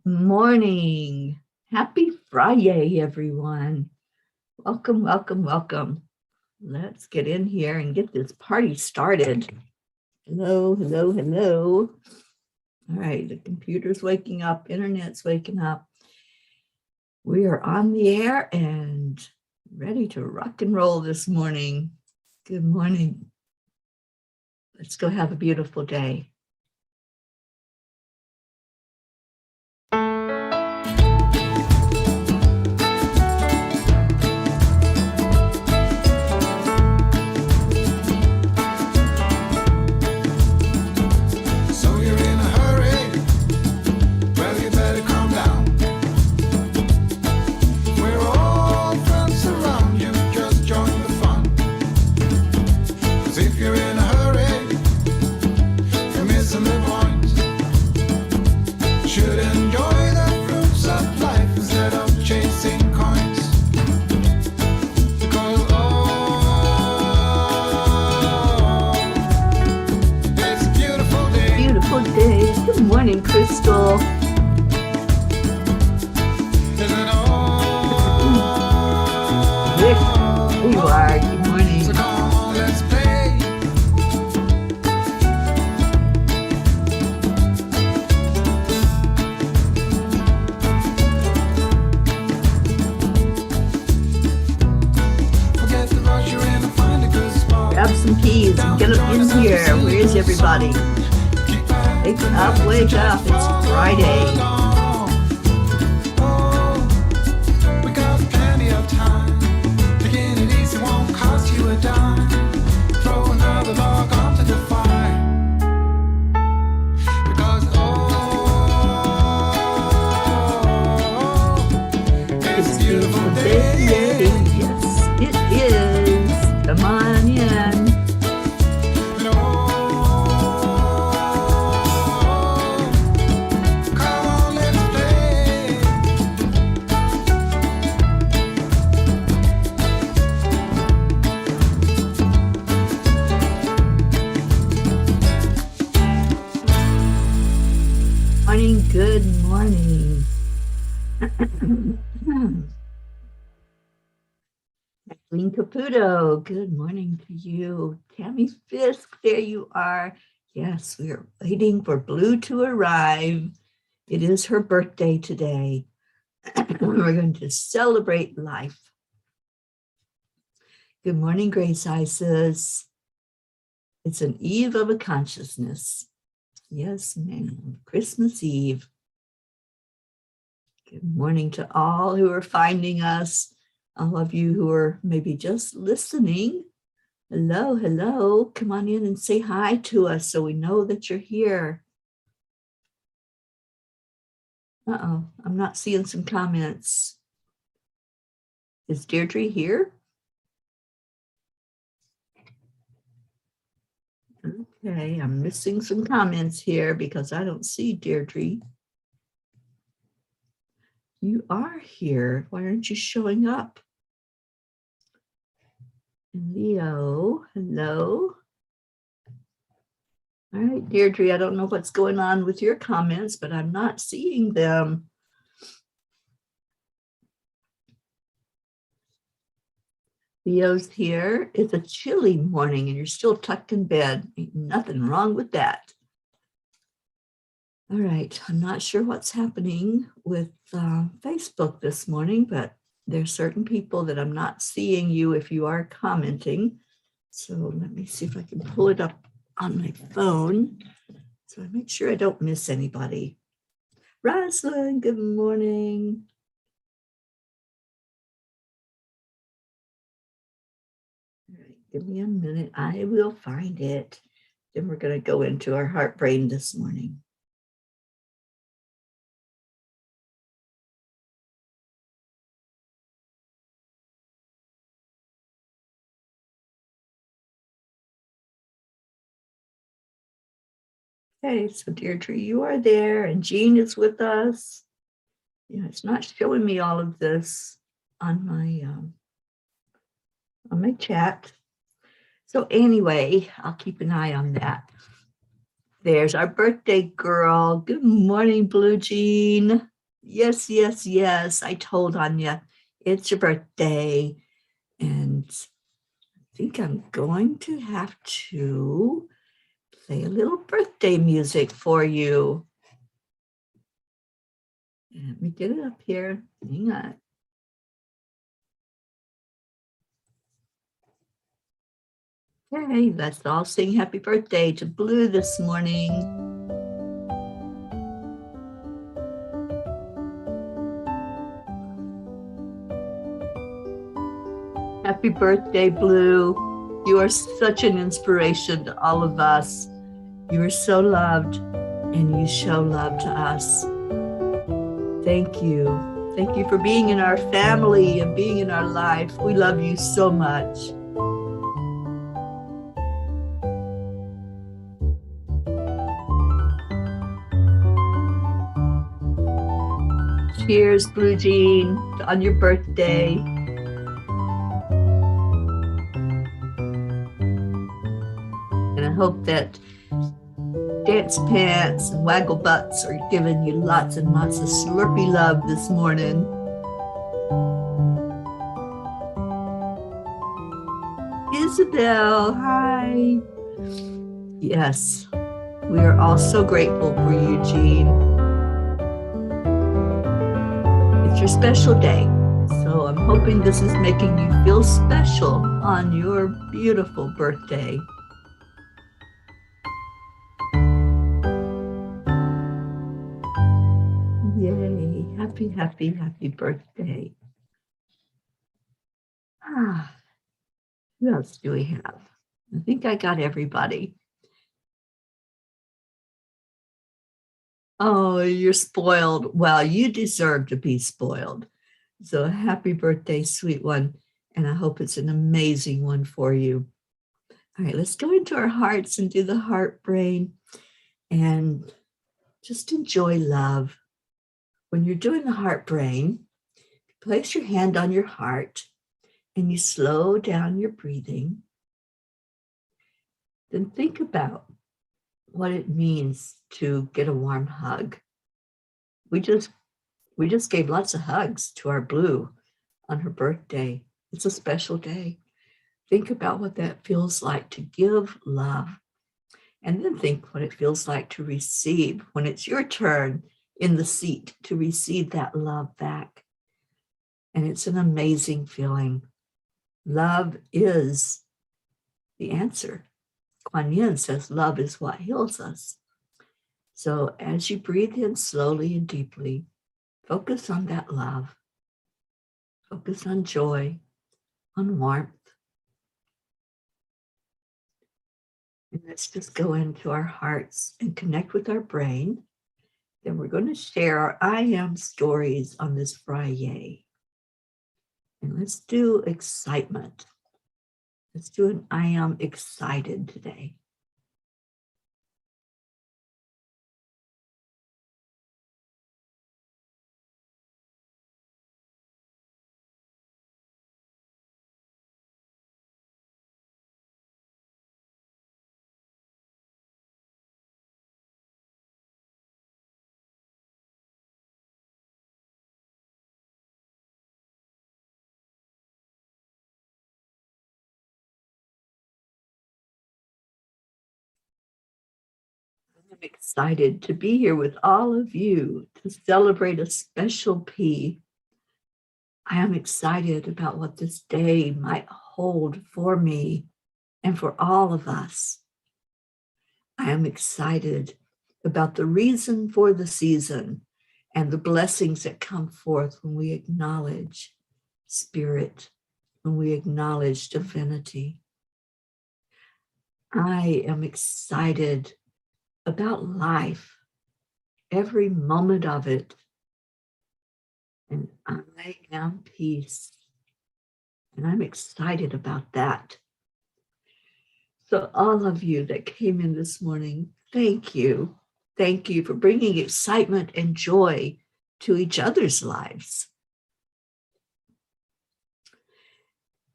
morning. Happy Friday, everyone. Welcome, welcome, welcome. Let's get in here and get this party started. Hello, hello, hello. All right, the computer's waking up, internet's waking up. We are on the air and ready to rock and roll this morning. Good morning. Let's go have a beautiful day. Crystal. There you are. Good morning. So come on, let's play. Grab some keys and get up in here. Where is everybody? Wake up, it's Friday. We got plenty of time. Taking it easy won't cost you a dime. Throw another log onto the fire. Because it's a beautiful day. Yes, it is. Come on in. Good morning. Kathleen Caputo, good morning to you. Tammy Fisk, there you are. Yes, we are waiting for Blue to arrive. It is her birthday today. We're going to celebrate life. Good morning, Grace Isis. It's an eve of a consciousness. Yes, ma'am. Christmas Eve. Good morning to all who are finding us, all of you who are maybe just listening. Hello, hello. Come on in and say hi to us so we know that you're here. Uh-oh, I'm not seeing some comments. Is Deirdre here? Okay, I'm missing some comments here because I don't see Deirdre. You are here. Why aren't you showing up? Leo, hello. All right, Deirdre, I don't know what's going on with your comments, but I'm not seeing them. Leo's here. It's a chilly morning and you're still tucked in bed. Ain't nothing wrong with that. All right, I'm not sure what's happening with Facebook this morning, but there's certain people that I'm not seeing you if you are commenting. So let me see if I can pull it up on my phone so I make sure I don't miss anybody. Rosalind, good morning. All right, give me a minute. I will find it. Then we're going to go into our heart brain this morning. Okay, so Deirdre, you are there, and Jean is with us. Yeah, it's not showing me all of this on my chat. So anyway, I'll keep an eye on that. There's our birthday girl. Good morning, Blue Jean. Yes, yes, yes. I told Anya, it's your birthday. And I think I'm going to have to play a little birthday music for you. Let me get it up here. Hang on. Okay, let's all sing happy birthday to Blue this morning. Happy birthday, Blue. You are such an inspiration to all of us. You are so loved, and you show love to us. Thank you. Thank you for being in our family and being in our life. We love you so much. Cheers, Blue Jean, on your birthday. And I hope that Dance Pants and Waggle Butts are giving you lots and lots of Slurpee love this morning. Isabel, hi. Yes, we are all so grateful for you, Jean. It's your special day, so I'm hoping this is making you feel special on your beautiful birthday. Yay, happy, happy, happy birthday. Who else do we have? I think I got everybody. Oh, you're spoiled. Well, you deserve to be spoiled. So happy birthday, sweet one. And I hope it's an amazing one for you. All right, let's go into our hearts and do the heart brain and just enjoy love. When you're doing the heart brain, place your hand on your heart and you slow down your breathing. Then think about what it means to get a warm hug. We just gave lots of hugs to our Blue on her birthday. It's a special day. Think about what that feels like to give love. And then think what it feels like to receive when it's your turn in the seat to receive that love back. And it's an amazing feeling. Love is the answer. Kuan Yin says love is what heals us. So as you breathe in slowly and deeply, focus on that love. Focus on joy, on warmth. And let's just go into our hearts and connect with our brain. Then we're going to share our I am stories on this Friday. And let's do excitement. Let's do an I am excited today. I'm excited to be here with all of you to celebrate a special P. I am excited about what this day might hold for me and for all of us. I am excited about the reason for the season and the blessings that come forth when we acknowledge spirit, when we acknowledge divinity. I am excited about life, every moment of it. And I am peace. And I'm excited about that. So all of you that came in this morning, thank you. Thank you for bringing excitement and joy to each other's lives.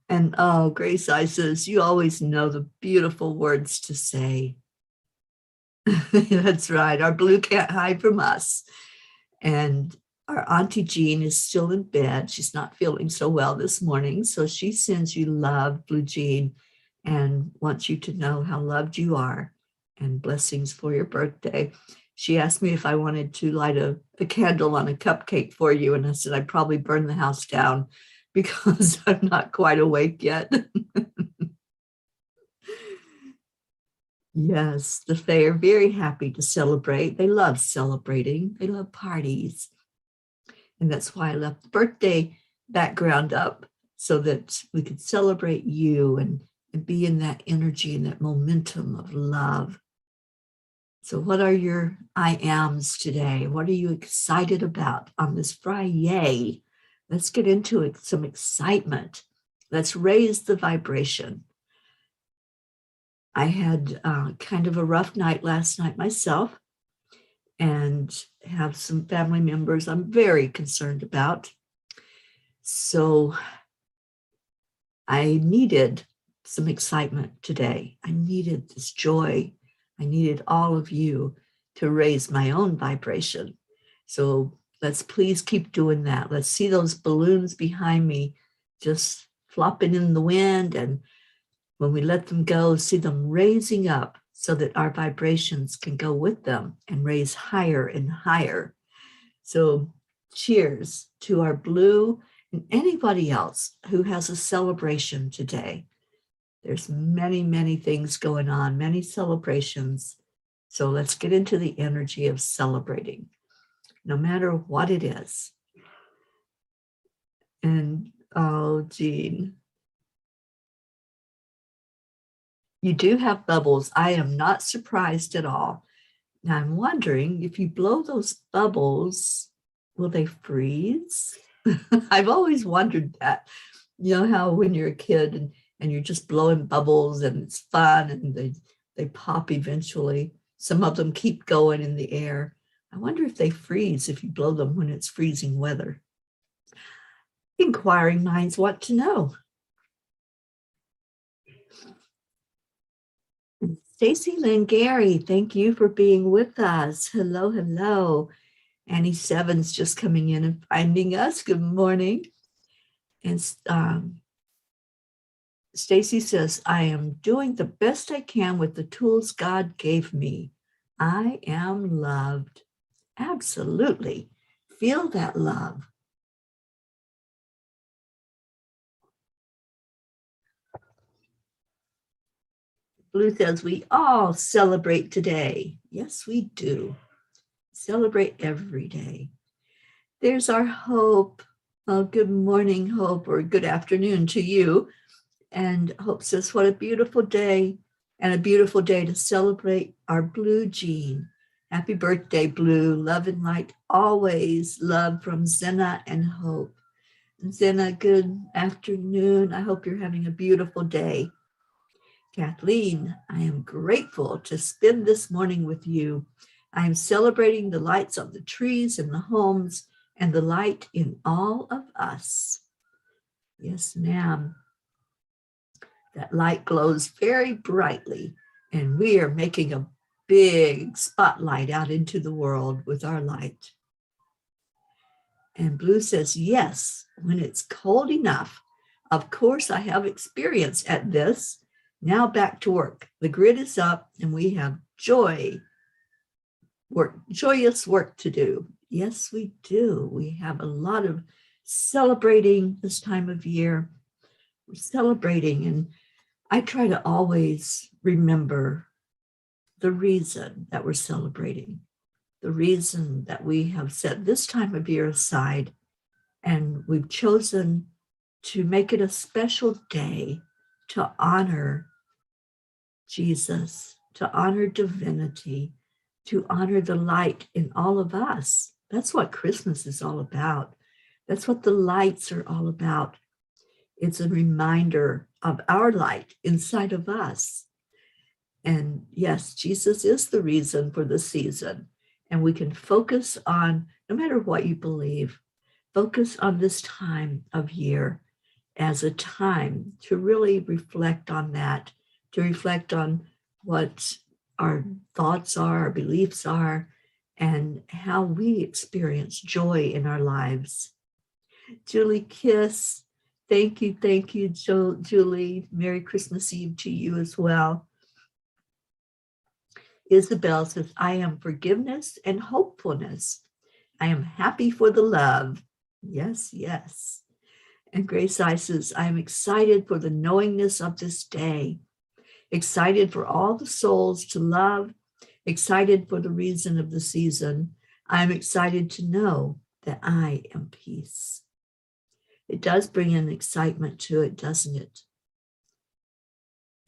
And Grace I says, you always know the beautiful words to say. That's right. Our Blue can't hide from us. And Our Auntie Jean is still in bed. She's not feeling so well this morning. So she sends you love, Blue Jean, and wants you to know how loved you are and blessings for your birthday. She asked me if I wanted to light a candle on a cupcake for you. And I said, I'd probably burn the house down because I'm not quite awake yet. Yes, the Fae are very happy to celebrate. They love celebrating. They love parties. And that's why I left the birthday background up so that we could celebrate you and be in that energy and that momentum of love. So what are your I ams today? What are you excited about on this Friday? Let's get into it, some excitement. Let's raise the vibration. I had kind of a rough night last night myself and have some family members I'm very concerned about. So I needed some excitement today. I needed this joy. I needed all of you to raise my own vibration. So let's please keep doing that. Let's see those balloons behind me just flopping in the wind, and when we let them go, see them raising up so that our vibrations can go with them and raise higher and higher. So cheers to our Blue and anybody else who has a celebration today. There's many, many things going on, many celebrations. So let's get into the energy of celebrating, no matter what it is. And oh, Jean, you do have bubbles. I am not surprised at all. Now I'm wondering if you blow those bubbles, will they freeze? I've always wondered that. You know how when you're a kid and you're just blowing bubbles and it's fun and they pop eventually. Some of them keep going in the air. I wonder if they freeze if you blow them when it's freezing weather. Inquiring minds want to know. Stacy Lynn Gary, thank you for being with us. Hello, hello. Annie Sevens just coming in and finding us. Good morning. And Stacy says, I am doing the best I can with the tools God gave me. I am loved. Absolutely. Feel that love. Blue says, we all celebrate today. Yes, we do. Celebrate every day. There's our Hope. Well, good morning, Hope, or good afternoon to you. And Hope says, what a beautiful day, and a beautiful day to celebrate our Blue Jean. Happy birthday, Blue. Love and light always. Love from Zena and Hope. Zena, good afternoon. I hope you're having a beautiful day. Kathleen, I am grateful to spend this morning with you. I am celebrating the lights of the trees and the homes and the light in all of us. Yes, ma'am. That light glows very brightly, and we are making a big spotlight out into the world with our light. And Blue says, yes, when it's cold enough. Of course, I have experience at this. Now back to work. The grid is up and we have joyous work to do. Yes, we do. We have a lot of celebrating this time of year. We're celebrating, and I try to always remember the reason that we're celebrating, the reason that we have set this time of year aside, and we've chosen to make it a special day to honor Jesus, to honor divinity, to honor the light in all of us. That's what Christmas is all about. That's what the lights are all about. It's a reminder of our light inside of us. And yes, Jesus is the reason for the season. And we can focus on, no matter what you believe, focus on this time of year as a time to really reflect on that, to reflect on what our thoughts are, our beliefs are, and how we experience joy in our lives. Julie Kiss, thank you, Julie. Merry Christmas Eve to you as well. Isabel says, I am forgiveness and hopefulness. I am happy for the love. Yes, yes. And Grace I says, I am excited for the knowingness of this day, excited for all the souls to love, excited for the reason of the season. I am excited to know that I am peace. It does bring an excitement to it, doesn't it?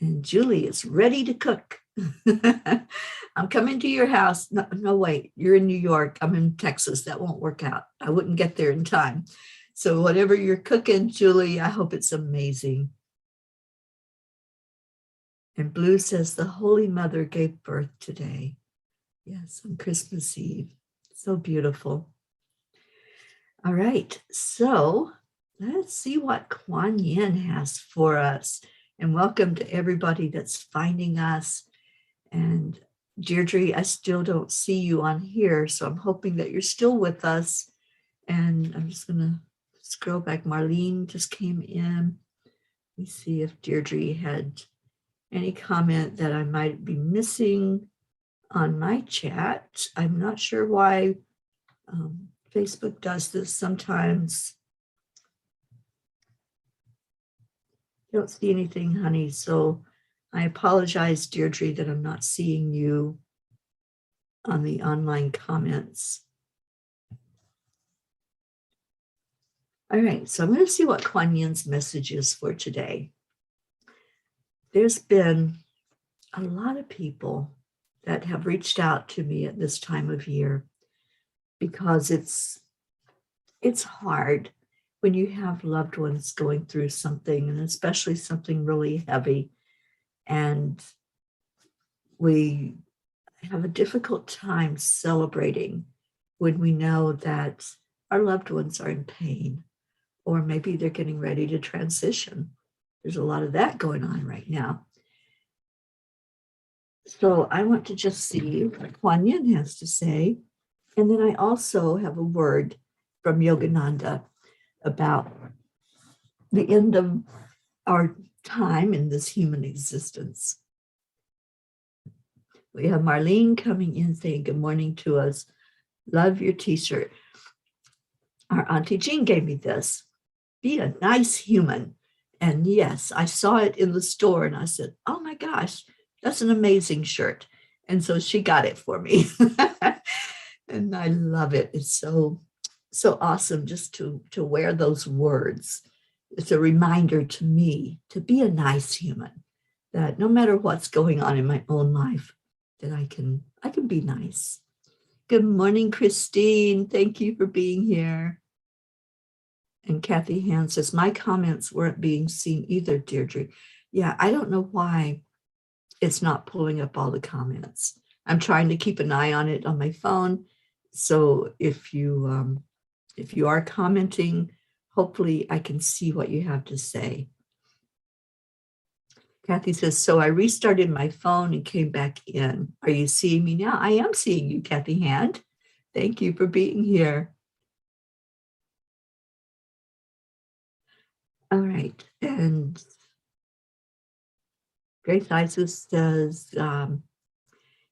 And Julie is ready to cook. I'm coming to your house. No, wait, you're in New York. I'm in Texas. That won't work out. I wouldn't get there in time. So whatever you're cooking, Julie, I hope it's amazing. And Blue says the Holy Mother gave birth today. Yes, on Christmas Eve. So beautiful. All right, so let's see what Kuan Yin has for us. And welcome to everybody that's finding us. And Deirdre, I still don't see you on here, so I'm hoping that you're still with us. And I'm just going to scroll back. Marlene just came in. Let me see if Deirdre had any comment that I might be missing on my chat. I'm not sure why Facebook does this sometimes. Don't see anything, honey. So I apologize, Deirdre, that I'm not seeing you on the online comments. All right, so I'm going to see what Kuan Yin's message is for today. There's been a lot of people that have reached out to me at this time of year because it's hard when you have loved ones going through something, and especially something really heavy, and we have a difficult time celebrating when we know that our loved ones are in pain, or maybe they're getting ready to transition. There's a lot of that going on right now. So I want to just see what Kuan Yin has to say. And then I also have a word from Yogananda about the end of our time in this human existence. We have Marlene coming in saying good morning to us. Love your t-shirt. Our Auntie Jean gave me this. Be a nice human. And yes, I saw it in the store and I said, oh my gosh, that's an amazing shirt. And so she got it for me. And I love it. It's so awesome just to wear those words. It's a reminder to me to be a nice human, that no matter what's going on in my own life, that I can be nice. Good morning, Christine. Thank you for being here. And Kathy Hand says, my comments weren't being seen either, Deirdre. Yeah, I don't know why it's not pulling up all the comments. I'm trying to keep an eye on it on my phone. So if you are commenting, hopefully I can see what you have to say. Kathy says, so I restarted my phone and came back in. Are you seeing me now? I am seeing you, Kathy Hand. Thank you for being here. All right. And Grace Isis says,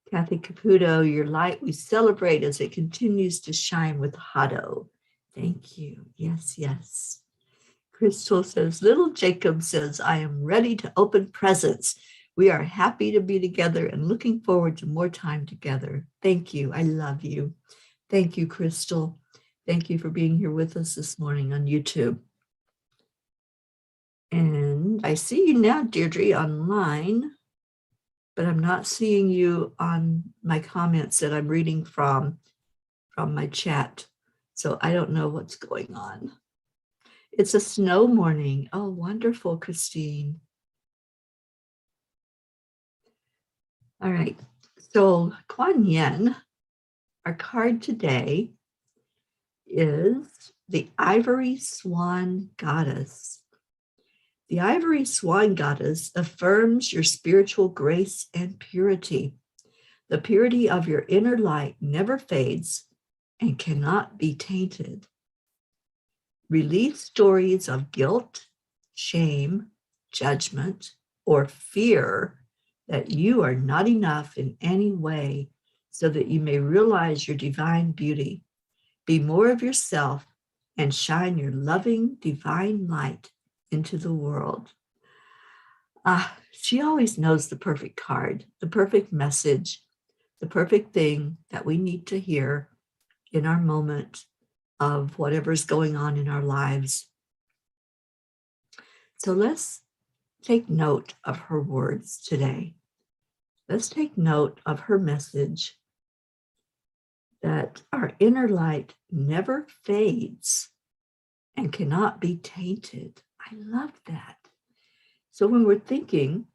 Kathy Caputo, your light we celebrate as it continues to shine with Hado. Thank you. Yes, yes. Crystal says, little Jacob says, I am ready to open presents. We are happy to be together and looking forward to more time together. Thank you. I love you. Thank you, Crystal. Thank you for being here with us this morning on YouTube. And I see you now, Deirdre, online, but I'm not seeing you on my comments that I'm reading from my chat. So I don't know what's going on. It's a snow morning. Oh, wonderful, Christine. All right. So Kuan Yin, our card today is the Ivory Swan Goddess. The Ivory Swan Goddess affirms your spiritual grace and purity. The purity of your inner light never fades and cannot be tainted. Release stories of guilt, shame, judgment, or fear that you are not enough in any way so that you may realize your divine beauty. Be more of yourself and shine your loving divine light into the world. She always knows the perfect card, the perfect message, the perfect thing that we need to hear in our moment of whatever's going on in our lives. So let's take note of her words today. Let's take note of her message that our inner light never fades and cannot be tainted. I love that. So when we're thinking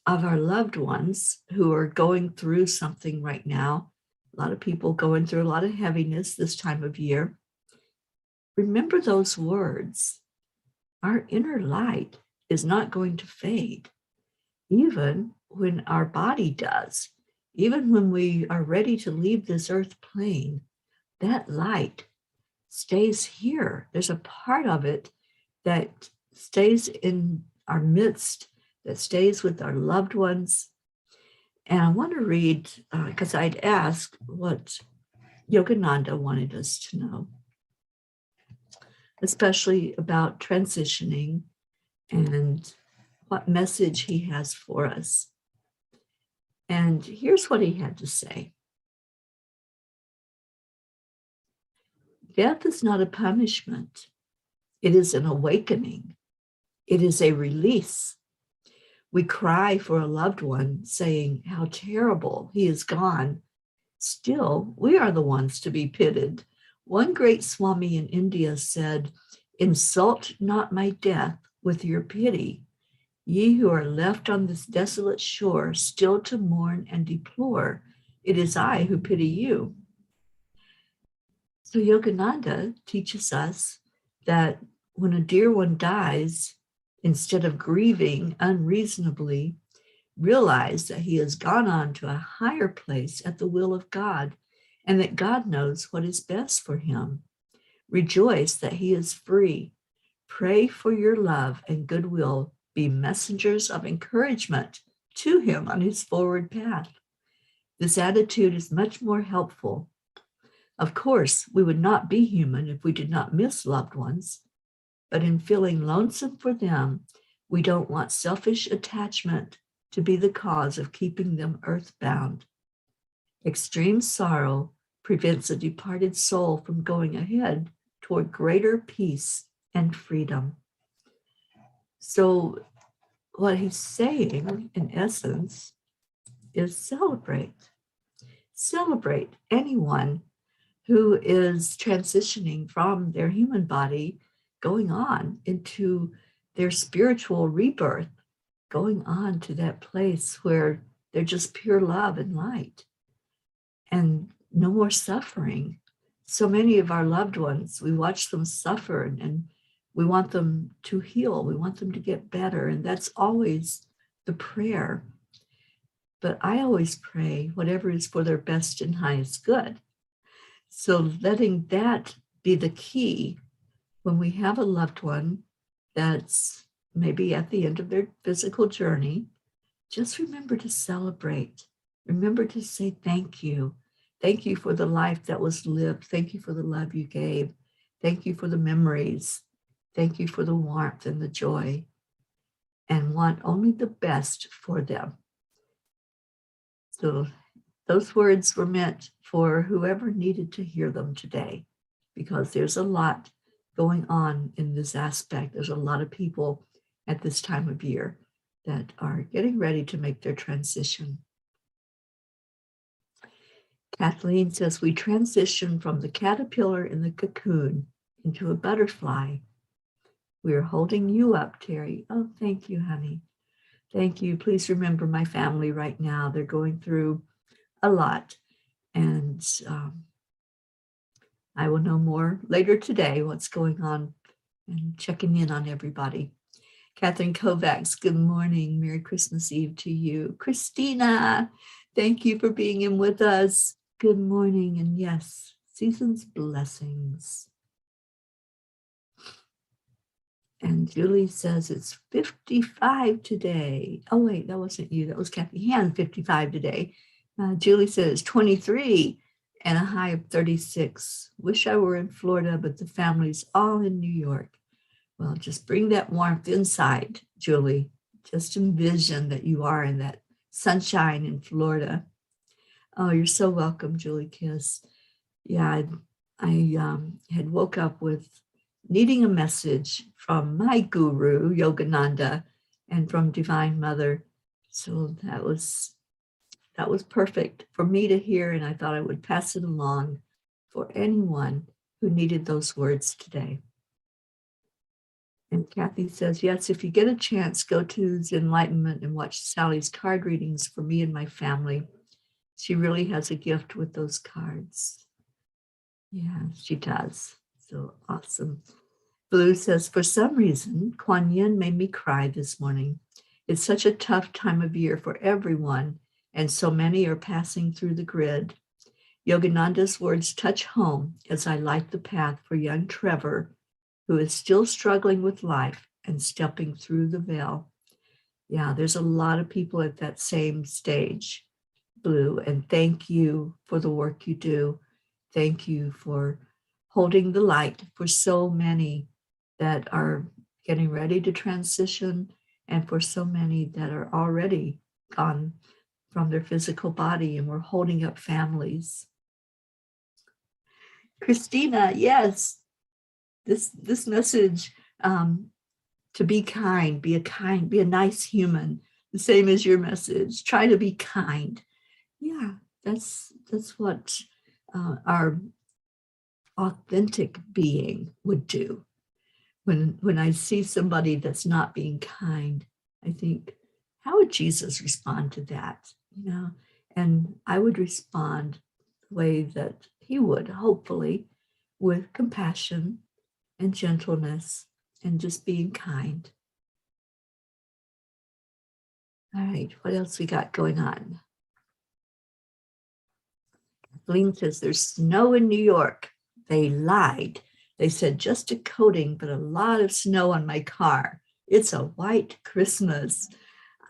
of our loved ones who are going through something right now, a lot of people going through a lot of heaviness this time of year, remember those words. Our inner light is not going to fade, even when our body does. Even when we are ready to leave this earth plane, that light stays here. There's a part of it that stays in our midst, that stays with our loved ones. And I want to read, because I'd asked what Yogananda wanted us to know, especially about transitioning and what message he has for us. And here's what he had to say. Death is not a punishment. It is an awakening. It is a release. We cry for a loved one saying how terrible he is gone. Still, we are the ones to be pitied. One great Swami in India said, "Insult not my death with your pity. Ye who are left on this desolate shore, still to mourn and deplore, it is I who pity you." So Yogananda teaches us that when a dear one dies, instead of grieving unreasonably, realize that he has gone on to a higher place at the will of God, and that God knows what is best for him. Rejoice that he is free. Pray for your love and goodwill. Be messengers of encouragement to him on his forward path. This attitude is much more helpful. Of course, we would not be human if we did not miss loved ones, but in feeling lonesome for them, we don't want selfish attachment to be the cause of keeping them earthbound. Extreme sorrow prevents a departed soul from going ahead toward greater peace and freedom. So what he's saying, in essence, is celebrate. Celebrate anyone who is transitioning from their human body, going on into their spiritual rebirth, going on to that place where they're just pure love and light and no more suffering. So many of our loved ones, we watch them suffer and we want them to heal. We want them to get better. And that's always the prayer. But I always pray whatever is for their best and highest good. So letting that be the key when we have a loved one that's maybe at the end of their physical journey, just remember to celebrate. Remember to say thank you. Thank you for the life that was lived. Thank you for the love you gave. Thank you for the memories. Thank you for the warmth and the joy. And want only the best for them. So those words were meant for whoever needed to hear them today, because there's a lot going on in this aspect. There's a lot of people at this time of year that are getting ready to make their transition. Kathleen says, we transition from the caterpillar in the cocoon into a butterfly. We are holding you up, Teri. Oh, thank you, honey. Thank you. Please remember my family right now. They're going through a lot. And I will know more later today what's going on and checking in on everybody. Catherine Kovacs, good morning. Merry Christmas Eve to you. Christina, Thank you for being in with us. Good morning, and yes, season's blessings. And Julie says it's 55 today. Oh, wait, that wasn't you. That was Kathy Hand, 55 today. Julie says 23 and a high of 36. Wish I were in Florida, but the family's all in New York. Well, just bring that warmth inside, Julie. Just envision that you are in that sunshine in Florida. Oh, you're so welcome, Julie Kiss. Yeah, I had woke up with needing a message from my guru, Yogananda, and from Divine Mother. So that was perfect for me to hear, and I thought I would pass it along for anyone who needed those words today. And Kathy says, yes, if you get a chance, go to Enlightenment and watch Sally's card readings for me and my family. She really has a gift with those cards. Yeah, she does. So awesome. Blue says, for some reason, Kuan Yin made me cry this morning. It's such a tough time of year for everyone, and so many are passing through the grid. Yogananda's words touch home as I light the path for young Trevor, who is still struggling with life and stepping through the veil. Yeah, there's a lot of people at that same stage, Blue, and thank you for the work you do. Thank you for holding the light for so many that are getting ready to transition, and for so many that are already gone from their physical body, and we're holding up families. Christina, yes, this message, to be kind, be a nice human, the same as your message. Try to be kind. Yeah, that's what our authentic being would do. When I see somebody that's not being kind, I think, how would Jesus respond to that? You know, and I would respond the way that he would, hopefully, with compassion and gentleness and just being kind. All right, what else we got going on? Kathleen says there's snow in New York. They lied. They said just a coating, but a lot of snow on my car. It's a white Christmas.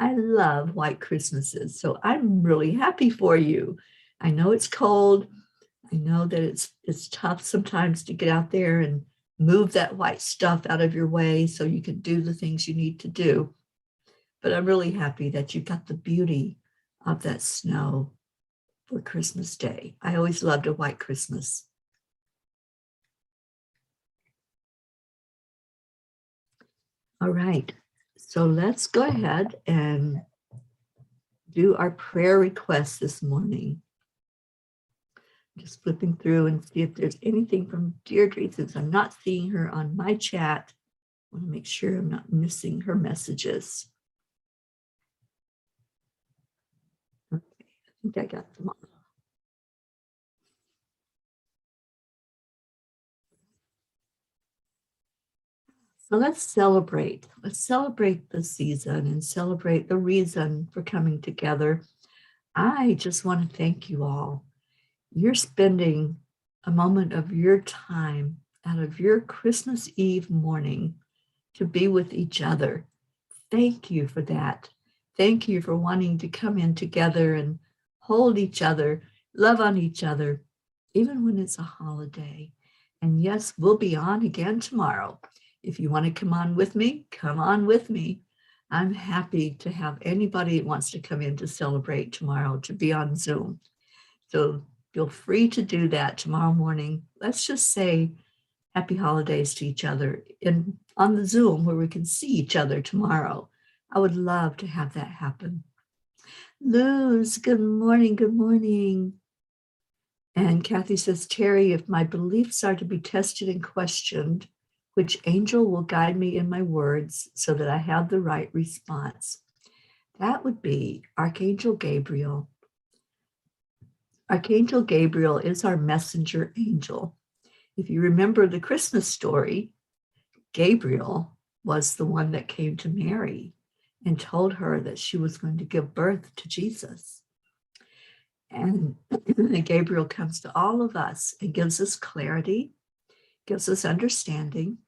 I love white Christmases, so I'm really happy for you. I know it's cold. I know that it's tough sometimes to get out there and move that white stuff out of your way so you can do the things you need to do. But I'm really happy that you got the beauty of that snow for Christmas Day. I always loved a white Christmas. All right, so let's go ahead and do our prayer requests this morning. Just flipping through and see if there's anything from Deirdre, since I'm not seeing her on my chat. I want to make sure I'm not missing her messages. Okay, I think I got them all. So let's celebrate. Let's celebrate the season and celebrate the reason for coming together. I just want to thank you all. You're spending a moment of your time out of your Christmas Eve morning to be with each other. Thank you for that. Thank you for wanting to come in together and hold each other, love on each other, even when it's a holiday. And yes, we'll be on again tomorrow. If you want to come on with me, come on with me. I'm happy to have anybody that wants to come in to celebrate tomorrow to be on Zoom. So feel free to do that tomorrow morning. Let's just say happy holidays to each other on the Zoom where we can see each other tomorrow. I would love to have that happen. Luz, good morning, good morning. And Kathy says, Teri, if my beliefs are to be tested and questioned, which angel will guide me in my words so that I have the right response? That would be Archangel Gabriel. Archangel Gabriel is our messenger angel. If you remember the Christmas story, Gabriel was the one that came to Mary and told her that she was going to give birth to Jesus. And Gabriel comes to all of us and gives us clarity, gives us understanding.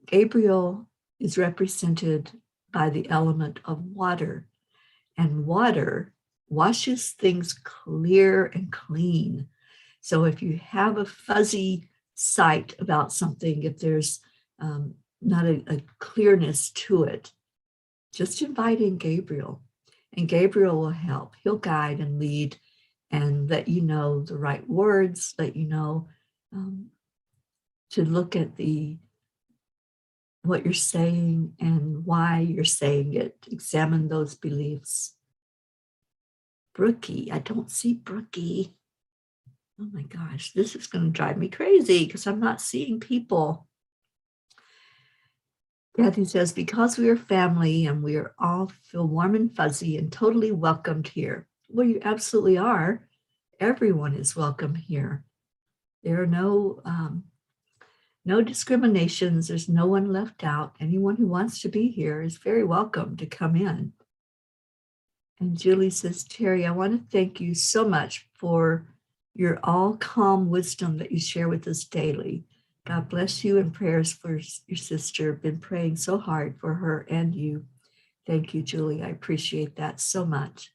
Gabriel is represented by the element of water, and water washes things clear and clean. So if you have a fuzzy sight about something, if there's not a clearness to it, just invite in Gabriel, and Gabriel will help. He'll guide and lead and let you know the right words, let you know to look at what you're saying and why you're saying it. Examine those beliefs. Brookie, I don't see Brookie. Oh my gosh, this is going to drive me crazy because I'm not seeing people. Kathy says, because we are family and we are all feel warm and fuzzy and totally welcomed here. Well, you absolutely are. Everyone is welcome here. There are no discriminations. There's no one left out. Anyone who wants to be here is very welcome to come in. And Julie says, Teri, I want to thank you so much for your all calm wisdom that you share with us daily. God bless you, and prayers for your sister. Been praying so hard for her and you. Thank you, Julie. I appreciate that so much.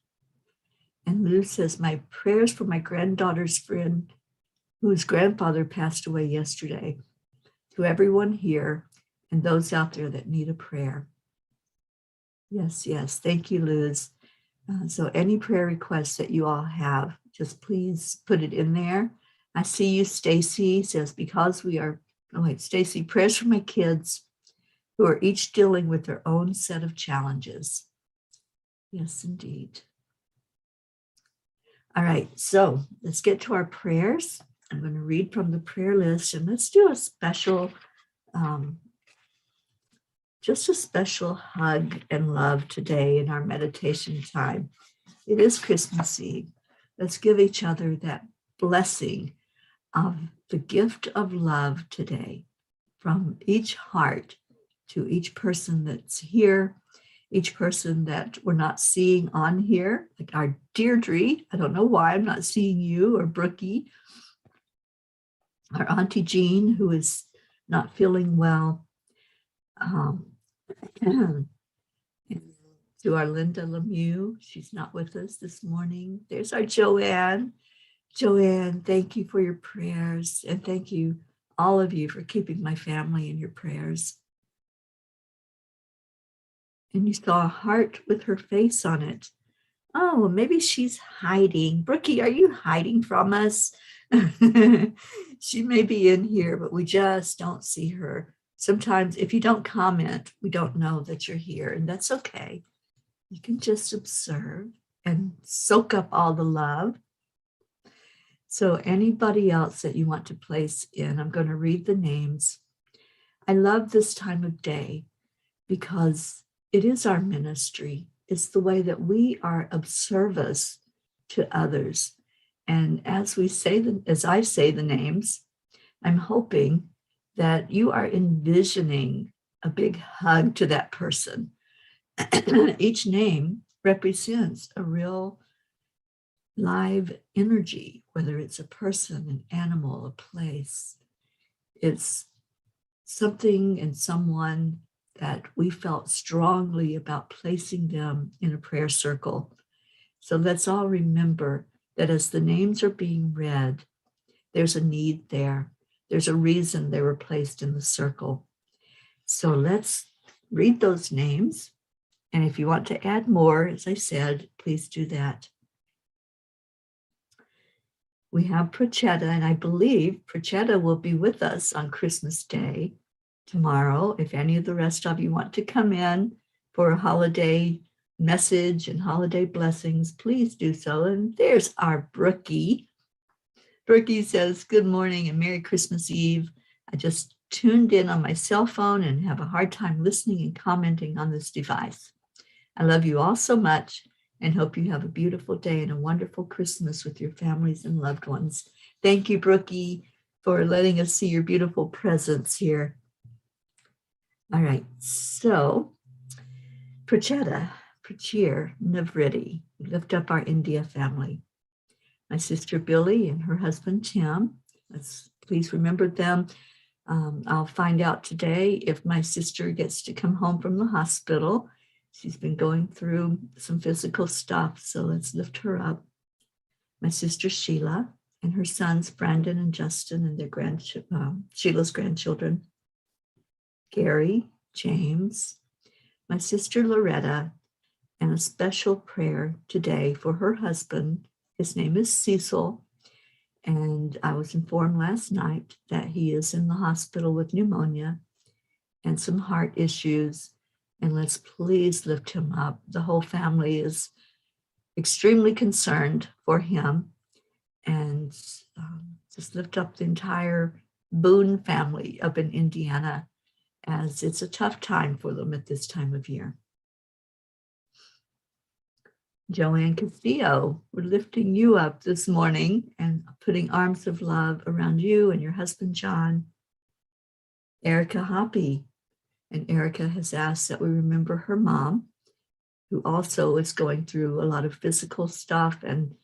And Lou says, my prayers for my granddaughter's friend whose grandfather passed away yesterday. To everyone here and those out there that need a prayer. Yes, yes. Thank you, Luz. So any prayer requests that you all have, just please put it in there. I see you, Stacy says, because we are, Stacy, prayers for my kids who are each dealing with their own set of challenges. Yes, indeed. All right, so let's get to our prayers. I'm going to read from the prayer list, and let's do a special, just a special hug and love today in our meditation time. It is Christmas Eve. Let's give each other that blessing of the gift of love today from each heart to each person that's here, each person that we're not seeing on here, like our Deirdre. I don't know why I'm not seeing you, or Brookie, our Auntie Jean, who is not feeling well. And to our Linda Lemieux, she's not with us this morning. There's our Joanne. Joanne, thank you for your prayers, and thank you, all of you, for keeping my family in your prayers. And you saw a heart with her face on it. Oh, maybe she's hiding. Brookie, are you hiding from us? She may be in here, but we just don't see her. Sometimes if you don't comment, we don't know that you're here, and that's okay. You can just observe and soak up all the love. So anybody else that you want to place in, I'm going to read the names. I love this time of day because it is our ministry. It's the way that we are of service to others. And as I say the names, I'm hoping that you are envisioning a big hug to that person. Each name represents a real live energy, whether it's a person, an animal, a place. It's something and someone that we felt strongly about placing them in a prayer circle. So let's all remember that as the names are being read, there's a need there. There's a reason they were placed in the circle. So let's read those names. And if you want to add more, as I said, please do that. We have Prachetta, and I believe Prachetta will be with us on Christmas Day tomorrow. If any of the rest of you want to come in for a holiday message and holiday blessings, please do so. And there's our Brookie. Brookie says, good morning and Merry Christmas Eve. I just tuned in on my cell phone and have a hard time listening and commenting on this device. I love you all so much and hope you have a beautiful day and a wonderful Christmas with your families and loved ones. Thank you, Brookie, for letting us see your beautiful presence here. All right, so Prachetta, Prachir Navriti. We lift up our India family. My sister Billy and her husband Tim. Please remember them. I'll find out today if my sister gets to come home from the hospital. She's been going through some physical stuff, so let's lift her up. My sister Sheila and her sons Brandon and Justin and their Sheila's grandchildren. Gary, James, my sister Loretta, and a special prayer today for her husband. His name is Cecil, and I was informed last night that he is in the hospital with pneumonia and some heart issues, and let's please lift him up. The whole family is extremely concerned for him, and just lift up the entire Boone family up in Indiana, as it's a tough time for them at this time of year. Joanne Castillo, we're lifting you up this morning and putting arms of love around you and your husband, John. Erica Hoppy, and Erica has asked that we remember her mom, who also is going through a lot of physical stuff, and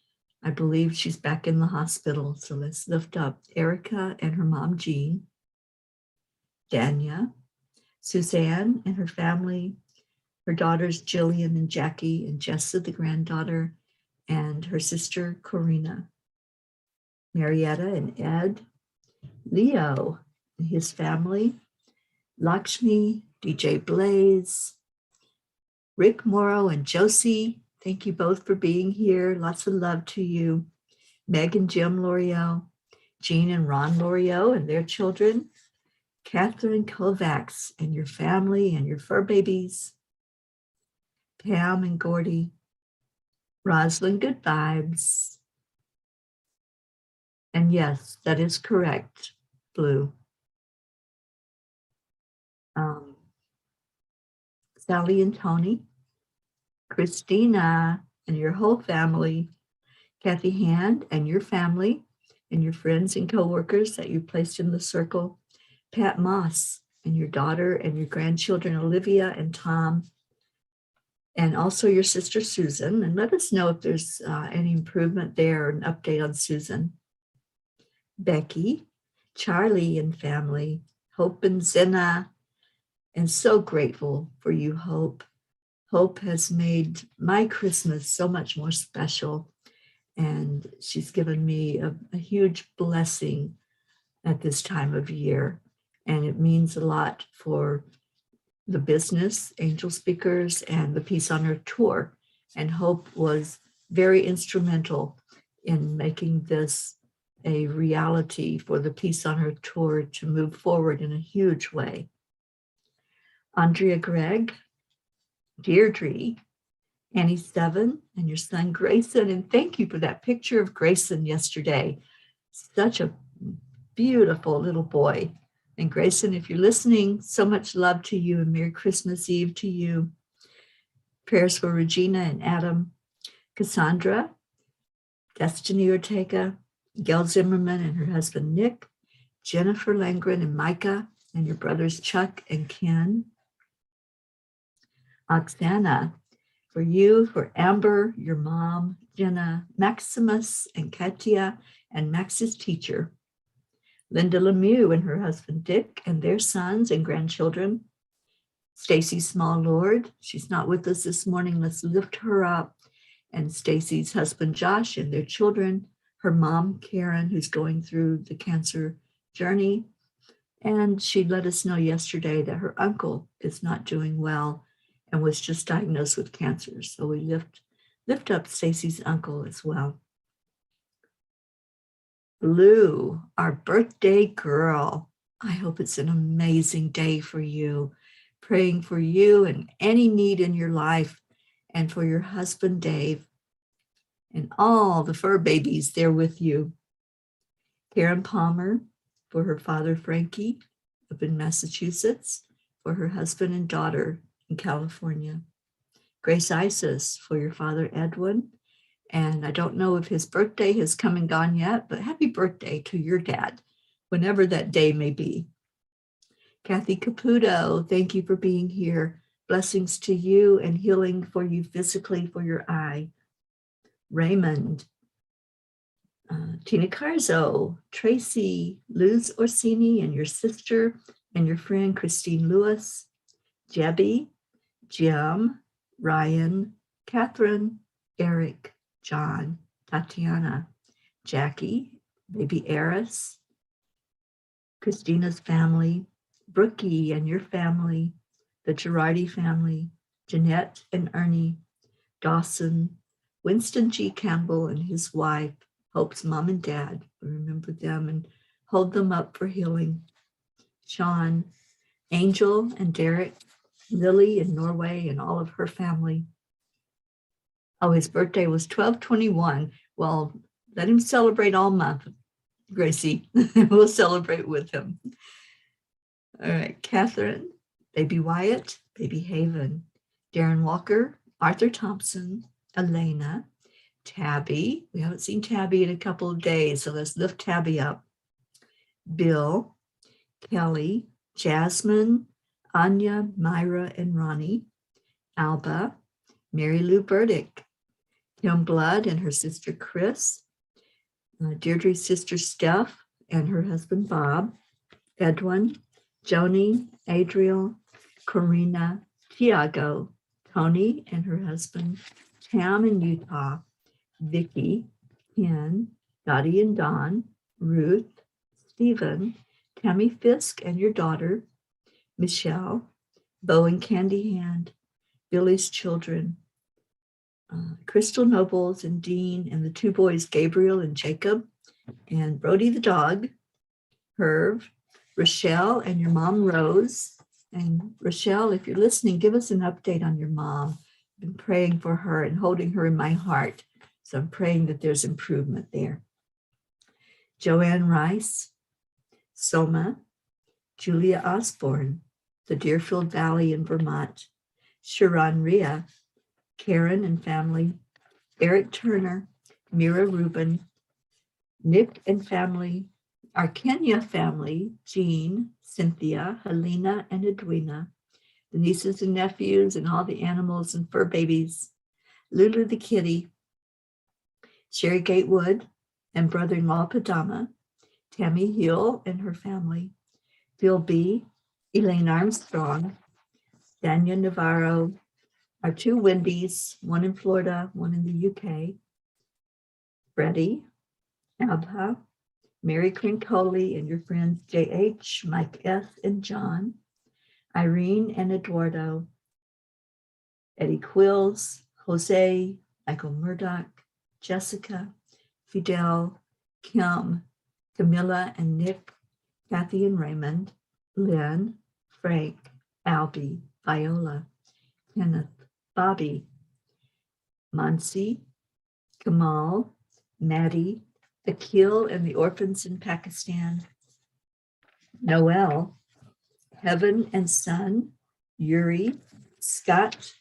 I believe she's back in the hospital. So let's lift up Erica and her mom, Jean. Dania, Suzanne and her family, her daughters, Jillian and Jackie, and Jessa, the granddaughter, and her sister, Corina. Marietta and Ed, Leo and his family, Lakshmi, DJ Blaze, Rick Morrow and Josie. Thank you both for being here. Lots of love to you. Meg and Jim L'Oreal, Jean and Ron L'Oreal and their children, Catherine Kovacs and your family and your fur babies, Pam and Gordy, Rosalind Good Vibes. And yes, that is correct, Blue. Sally and Tony, Christina and your whole family, Kathy Hand and your family and your friends and coworkers that you placed in the circle, Pat Moss and your daughter and your grandchildren, Olivia and Tom, and also your sister Susan. And let us know if there's any improvement there, an update on Susan. Becky, Charlie and family, Hope and Zena, and so grateful for you, Hope. Hope has made my Christmas so much more special, and she's given me a huge blessing at this time of year, and it means a lot for the business, Angel Speakers, and the Peace on Earth tour. And Hope was very instrumental in making this a reality for the Peace on Earth tour to move forward in a huge way. Andrea Gregg, Deirdre, Annie Seven, and your son Grayson. And thank you for that picture of Grayson yesterday. Such a beautiful little boy. And Grayson, if you're listening, so much love to you and Merry Christmas Eve to you. Prayers for Regina and Adam, Cassandra, Destiny Ortega, Gail Zimmerman and her husband Nick, Jennifer Langren and Micah, and your brothers Chuck and Ken. Oksana, for you, for Amber, your mom, Jenna, Maximus and Katia, and Max's teacher. Linda Lemieux and her husband Dick and their sons and grandchildren. Stacy Small Lord, she's not with us this morning. Let's lift her up. And Stacy's husband Josh and their children, her mom Karen, who's going through the cancer journey. And she let us know yesterday that her uncle is not doing well and was just diagnosed with cancer. So we lift up Stacy's uncle as well. Lou, our birthday girl. I hope it's an amazing day for you. Praying for you and any need in your life, and for your husband Dave and all the fur babies there with you. Karen Palmer, for her father Frankie up in Massachusetts, for her husband and daughter in California. Grace Isis, for your father Edwin. And I don't know if his birthday has come and gone yet, but happy birthday to your dad, whenever that day may be. Kathy Caputo, thank you for being here. Blessings to you and healing for you physically for your eye. Raymond, Tina Carzo, Tracy, Luz Orsini, and your sister and your friend Christine Lewis, Jebby, Jim, Ryan, Catherine, Eric, John, Tatiana, Jackie, baby Eris, Christina's family, Brookie and your family, the Girardi family, Jeanette and Ernie, Dawson, Winston G. Campbell and his wife, Hope's mom and dad. Remember them and hold them up for healing. Sean, Angel and Derek, Lily in Norway and all of her family. Oh, his birthday was 12/21. Well, let him celebrate all month, Gracie. We'll celebrate with him. All right, Catherine, baby Wyatt, baby Haven, Darren Walker, Arthur Thompson, Elena, Tabby. We haven't seen Tabby in a couple of days, so let's lift Tabby up. Bill, Kelly, Jasmine, Anya, Myra, and Ronnie, Alba, Mary Lou Burdick, Kim Blood and her sister Chris, Deirdre's sister Steph and her husband Bob, Edwin, Joni, Adriel, Corina, Tiago, Tony and her husband, Tam in Utah, Vicky, Ken, Dottie and Don, Ruth, Stephen, Tammy Fisk and your daughter, Michelle, Bo and Candy Hand, Billy's children, Crystal Nobles and Dean and the two boys, Gabriel and Jacob, and Brody the dog, Herb, Rochelle and your mom, Rose. And Rochelle, if you're listening, give us an update on your mom. I've been praying for her and holding her in my heart. So I'm praying that there's improvement there. Joanne Rice, Soma, Julia Osborne, the Deerfield Valley in Vermont, Sharon Rhea, Karen and family, Eric Turner, Mira Rubin, Nick and family, our Kenya family, Jean, Cynthia, Helena, and Edwina, the nieces and nephews and all the animals and fur babies, Lulu the kitty, Sherry Gatewood and brother-in-law Padama, Tammy Hill and her family, Phil B., Elaine Armstrong, Dania Navarro, our two Wendy's, one in Florida, one in the UK, Freddie, Abha, Mary Crincoli and your friends J.H., Mike S., and John, Irene and Eduardo, Eddie Quills, Jose, Michael Murdoch, Jessica, Fidel, Kim, Camilla and Nick, Kathy and Raymond, Lynn, Frank, Albie, Viola, Kenneth, Bobby, Mansi, Kamal, Maddie, Akil and the orphans in Pakistan, Noel, Heaven and Son, Yuri, Scott,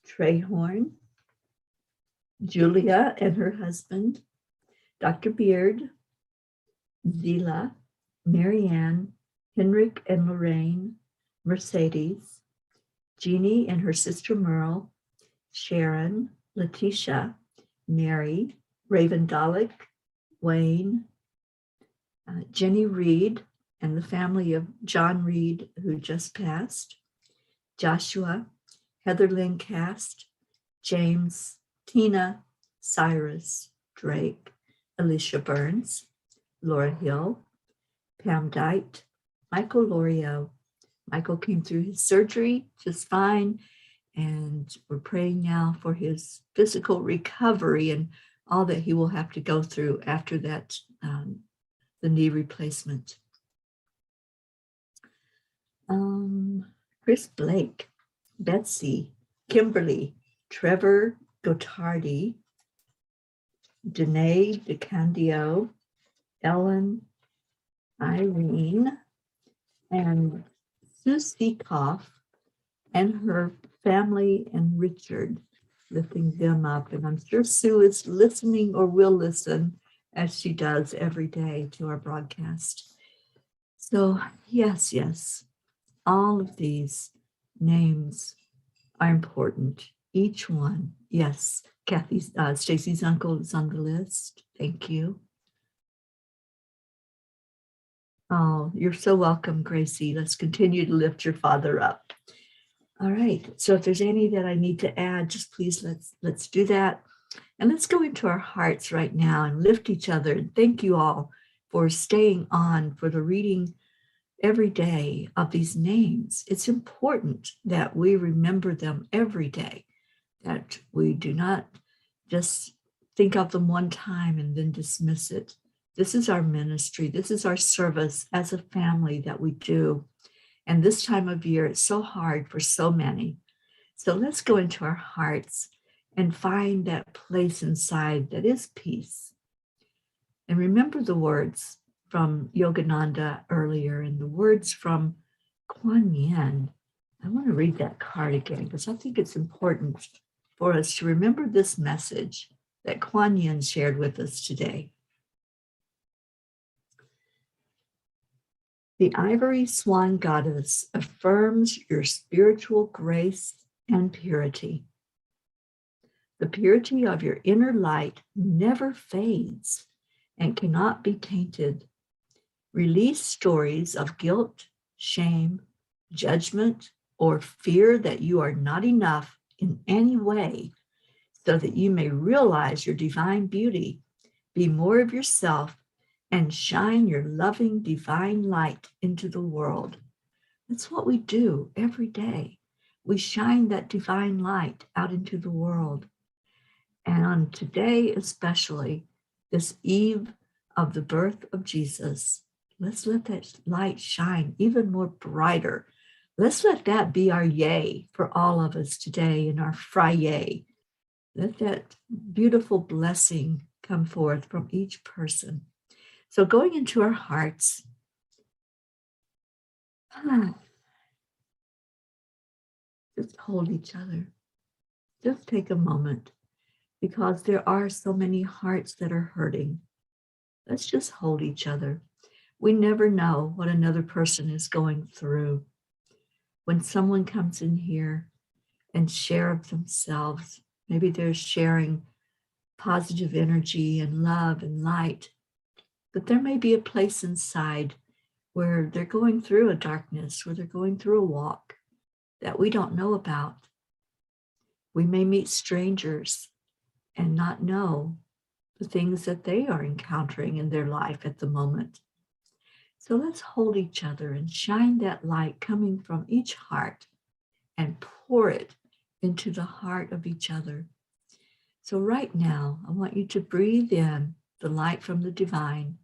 Trehorn, Julia and her husband, Dr. Beard, Zila, Marianne, Henrik and Lorraine, Mercedes, Jeannie and her sister Merle, Sharon, Letitia, Mary, Raven Dalek, Wayne, Jenny Reed and the family of John Reed, who just passed, Joshua, Heather Lynn Cast, James, Tina, Cyrus, Drake, Alicia Burns, Laura Hill, Pam Dite, Michael Lorio. Michael came through his surgery just fine, and we're praying now for his physical recovery and all that he will have to go through after that, the knee replacement. Chris Blake, Betsy, Kimberly, Trevor Gotardi, Danae DeCandio, Ellen, Irene, and Sue Seekoff and her family and Richard, lifting them up. And I'm sure Sue is listening or will listen as she does every day to our broadcast. So yes, all of these names are important. Each one. Yes, Kathy, Stacy's uncle is on the list. Thank you. Oh, you're so welcome, Gracie. Let's continue to lift your father up. All right. So if there's any that I need to add, just please let's do that. And let's go into our hearts right now and lift each other. And thank you all for staying on for the reading every day of these names. It's important that we remember them every day, that we do not just think of them one time and then dismiss it. This is our ministry. This is our service as a family that we do. And this time of year, it's so hard for so many. So let's go into our hearts and find that place inside that is peace. And remember the words from Yogananda earlier and the words from Kuan Yin. I want to read that card again because I think it's important for us to remember this message that Kuan Yin shared with us today. The ivory swan goddess affirms your spiritual grace and purity. The purity of your inner light never fades and cannot be tainted. Release stories of guilt, shame, judgment, or fear that you are not enough in any way so that you may realize your divine beauty, be more of yourself, and shine your loving divine light into the world. That's what we do every day. We shine that divine light out into the world. And on today, especially, this eve of the birth of Jesus, let's let that light shine even more brighter. Let's let that be our yay for all of us today in our Friday. Let that beautiful blessing come forth from each person. So going into our hearts, just hold each other. Just take a moment because there are so many hearts that are hurting. Let's just hold each other. We never know what another person is going through. When someone comes in here and share of themselves, maybe they're sharing positive energy and love and light, but there may be a place inside where they're going through a darkness, where they're going through a walk that we don't know about. We may meet strangers and not know the things that they are encountering in their life at the moment. So let's hold each other and shine that light coming from each heart and pour it into the heart of each other. So right now, I want you to breathe in the light from the divine.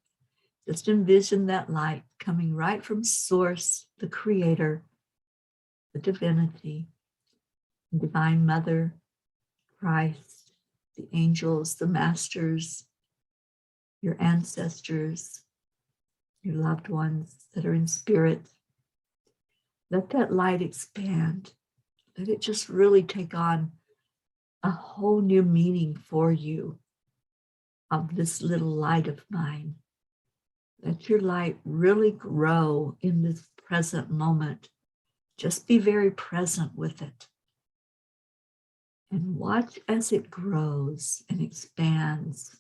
Just envision that light coming right from Source, the Creator, the Divinity, the Divine Mother, Christ, the angels, the masters, your ancestors, your loved ones that are in spirit. Let that light expand. Let it just really take on a whole new meaning for you of this little light of mine. Let your light really grow in this present moment. Just be very present with it. And watch as it grows and expands.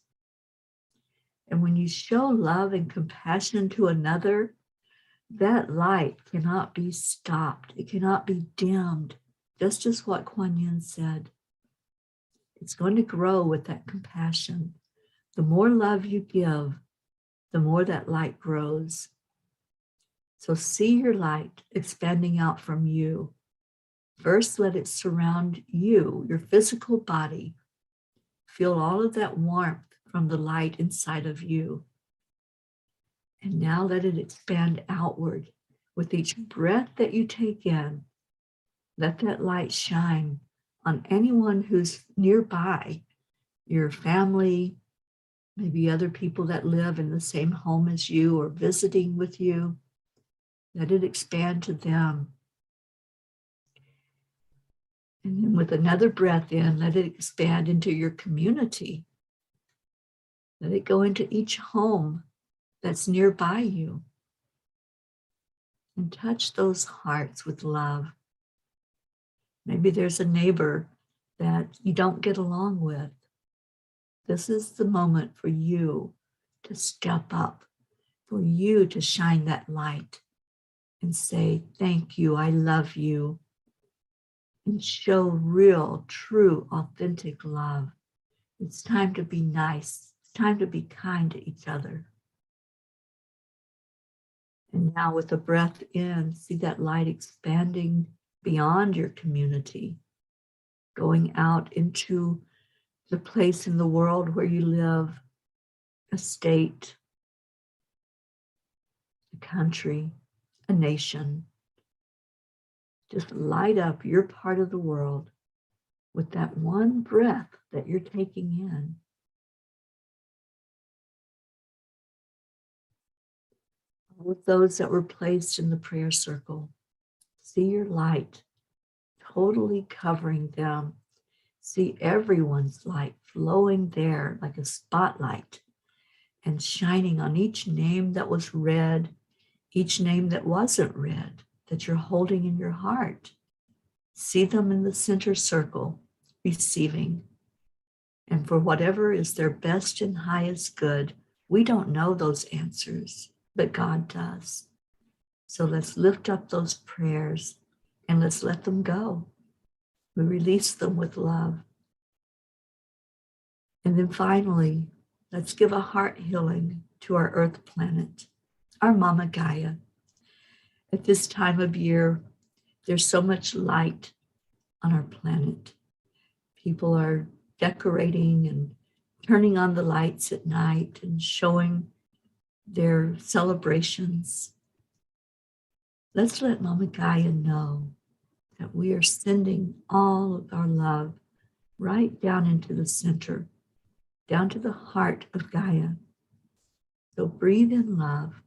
And when you show love and compassion to another, that light cannot be stopped. It cannot be dimmed, just as what Kuan Yin said. It's going to grow with that compassion. The more love you give, the more that light grows. So see your light expanding out from you. First, let it surround you, your physical body. Feel all of that warmth from the light inside of you. And now let it expand outward. With each breath that you take in, let that light shine on anyone who's nearby, your family, maybe other people that live in the same home as you or visiting with you. Let it expand to them. And then with another breath in, let it expand into your community. Let it go into each home that's nearby you. And touch those hearts with love. Maybe there's a neighbor that you don't get along with. This is the moment for you to step up, for you to shine that light and say, thank you, I love you, and show real, true, authentic love. It's time to be nice. It's time to be kind to each other. And now with a breath in, see that light expanding beyond your community, going out into the place in the world where you live, a state, a country, a nation. Just light up your part of the world with that one breath that you're taking in. With those that were placed in the prayer circle, see your light totally covering them. See everyone's light flowing there like a spotlight and shining on each name that was read, each name that wasn't read, that you're holding in your heart. See them in the center circle, receiving. And for whatever is their best and highest good, we don't know those answers, but God does. So let's lift up those prayers and let's let them go. We release them with love. And then finally, let's give a heart healing to our earth planet, our Mama Gaia. At this time of year, there's so much light on our planet. People are decorating and turning on the lights at night and showing their celebrations. Let's let Mama Gaia know that we are sending all of our love right down into the center, down to the heart of Gaia. So breathe in love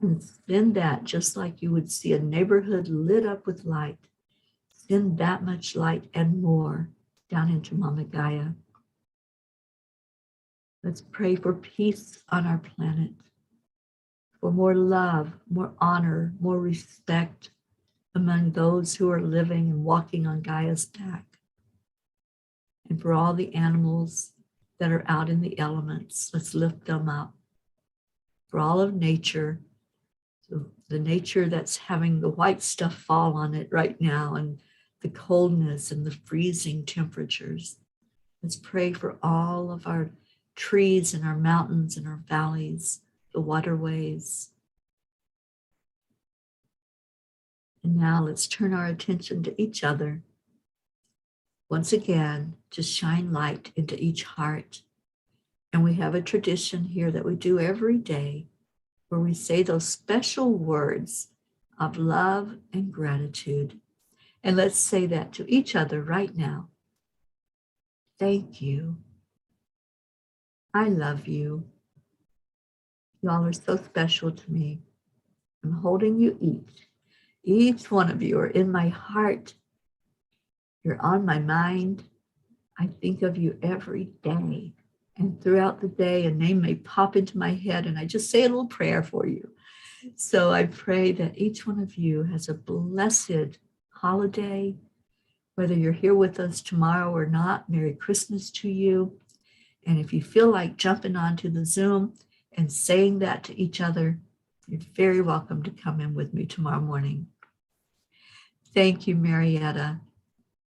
and send that just like you would see a neighborhood lit up with light. Send that much light and more down into Mama Gaia. Let's pray for peace on our planet, for more love, more honor, more respect among those who are living and walking on Gaia's back, and for all the animals that are out in the elements. Let's lift them up. For all of nature, the nature that's having the white stuff fall on it right now, and the coldness and the freezing temperatures. Let's pray for all of our trees and our mountains and our valleys, the waterways. And now let's turn our attention to each other. Once again, just shine light into each heart. And we have a tradition here that we do every day where we say those special words of love and gratitude. And let's say that to each other right now. Thank you. I love you. Y'all are so special to me. I'm holding you each. Each one of you are in my heart. You're on my mind. I think of you every day. And throughout the day, a name may pop into my head and I just say a little prayer for you. So I pray that each one of you has a blessed holiday, whether you're here with us tomorrow or not. Merry Christmas to you. And if you feel like jumping onto the Zoom and saying that to each other, you're very welcome to come in with me tomorrow morning. Thank you, Marietta.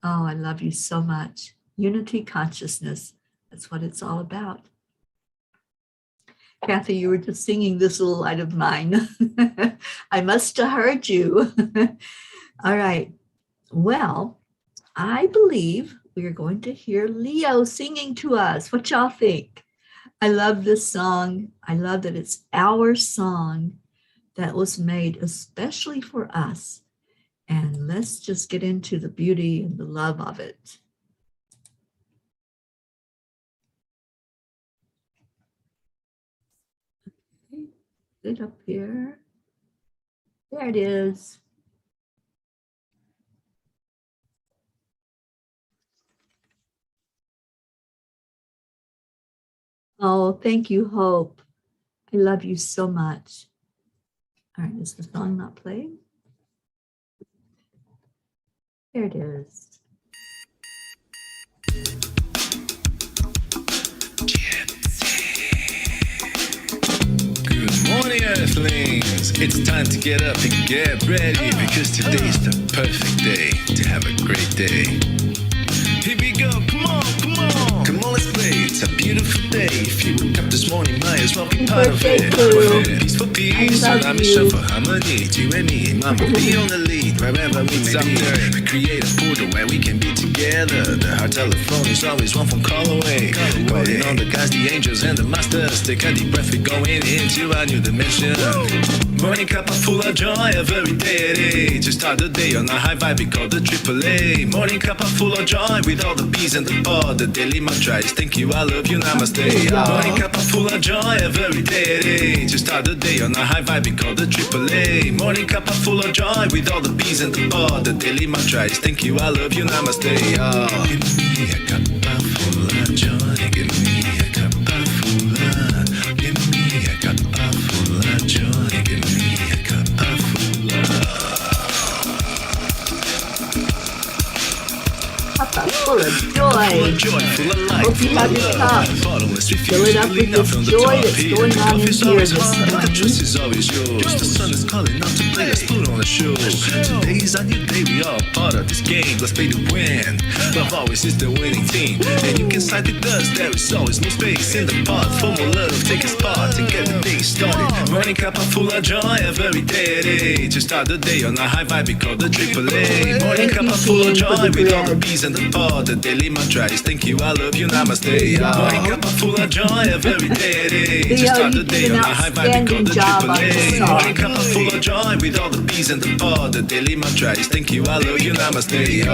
Oh, I love you so much. Unity consciousness, that's what it's all about. Kathy, you were just singing this little light of mine. I must have heard you. All right. Well, I believe we are going to hear Leo singing to us. What y'all think? I love this song. I love that it's our song that was made especially for us. And let's just get into the beauty and the love of it. Okay, it up here. There it is. Oh, thank you, Hope. I love you so much. All right, is the song not playing? There it is. Good morning, Earthlings. It's time to get up and get ready because today's the perfect day to have a great day. Here we go, come on, come on. Come on, let's play. It's a beautiful day. If you woke up this morning, might as well be part of it. Peace for peace, mission for harmony. You and me, mom will be on the lead wherever we may be. We create a portal where we can be together. The heart telephone is always one phone call away. Calling on the guys, the angels, and the masters. Take a deep breath, we're going into a new dimension. Morning cup of full of joy, every day. To start the day on a high vibe, we call the AAA. Morning cup of full of joy with all the bees and the pod. The daily mantra is thank you, I love you, namaste. Morning cup of full of joy, every day. To start the day on a high vibe, we call the AAA. Morning cup of full of joy with all the bees and the pod. The daily mantra is thank you, I love you, namaste. Give me a cup full of joy. Give me a cup full of. Give me a cup full of joy. Give me a cup full of. Cup full of joy. Hope you have your cup. Fill it up with this joy that's going on in here this morning. Is always yours. The sun is calling out to play. Let's put on a show. Today's a new day. We all part of this game. Let's play to win. Love always is the winning team. And you can side with us. There is always no space in the pot. For more love, take a spot and get the day started. Morning cup full of joy every day. To start the day on a high vibe, we call the AAA. Morning cup full of joy with all the bees and the pod. The daily mantra is thank you, I love you, namaste. Morning cup full of joy every day. To start the day on a high vibe, we call the AAA. Morning cup full of joy with all the bees and the pod. The daily mantra is thank you, I love you, namaste. Give me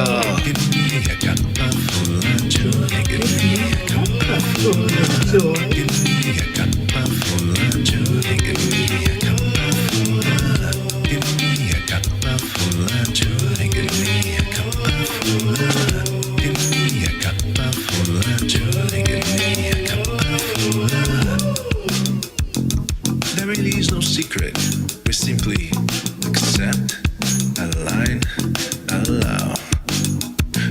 a cup full of joy. Give me a cup full of joy. Give me a cup full of joy. Give me a cup full of. Give me a cup full of joy. Give me a cup full of. Give me a cup full of joy. Give me a cup full of. There really is no secret. We simply accept, align, allow.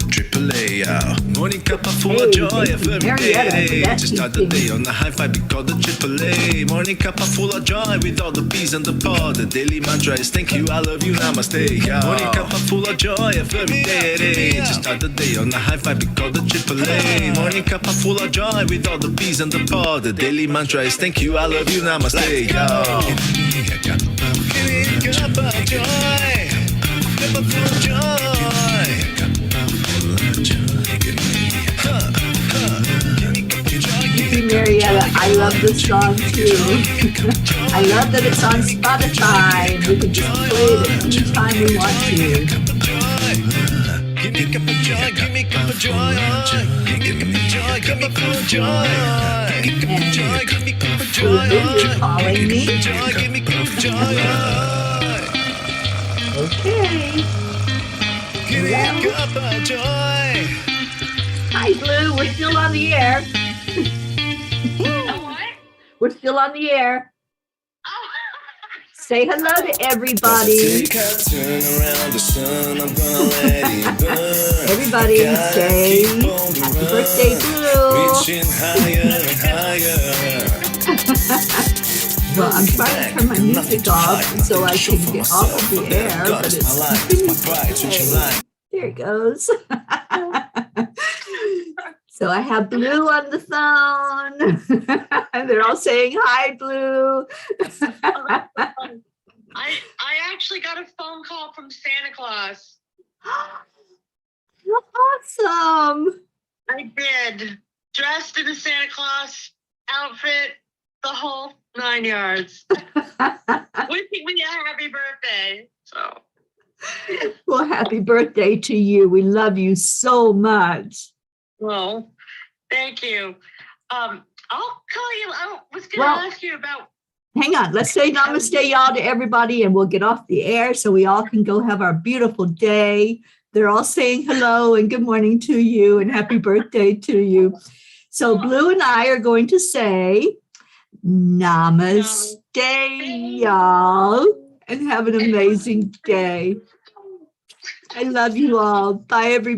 AAA, morning cup full of joy every day. To start the day on a high vibe, we call the AAA. Morning cup full of joy with all the bees and the pod. The daily mantra is thank you, I love you, namaste. Morning cup full of joy every day. To start the day on a high vibe, we call the AAA. Morning cup full of joy with all the bees and the pod. The daily mantra is thank you, I love you, namaste. Give me a cup full of joy. Cup full of joy. Marietta, I love this song too. I love that it's on Spotify and we can just play it anytime we want to. Give me a cup of joy, give me a cup of joy, give me a joy, give me a cup of joy, give me a joy, give me a cup of joy, calling me. Give me a cup of joy. Okay. Give me a cup of joy. Hi, Blue. We're still on the air. What? We're still on the air. Oh. Say hello to everybody. Take a turn around the sun, I'm gonna let it burn. Everybody say happy birthday, Blue. Reaching higher and higher. Well, I'm trying to turn my music off so I can get off of the air, but it's there it goes. So I have Blue on the phone. And they're all saying, hi, Blue. I actually got a phone call from Santa Claus. Awesome. I did. Dressed in a Santa Claus outfit, the whole 9 yards. Wishing me a happy birthday. So. Well, happy birthday to you. We love you so much. Well, thank you. I'll call you. I was going to ask you about. Hang on. Let's say namaste, y'all, to everybody, and we'll get off the air so we all can go have our beautiful day. They're all saying hello and good morning to you and happy birthday to you. So Blue and I are going to say namaste, y'all, and have an amazing day. I love you all. Bye, everybody.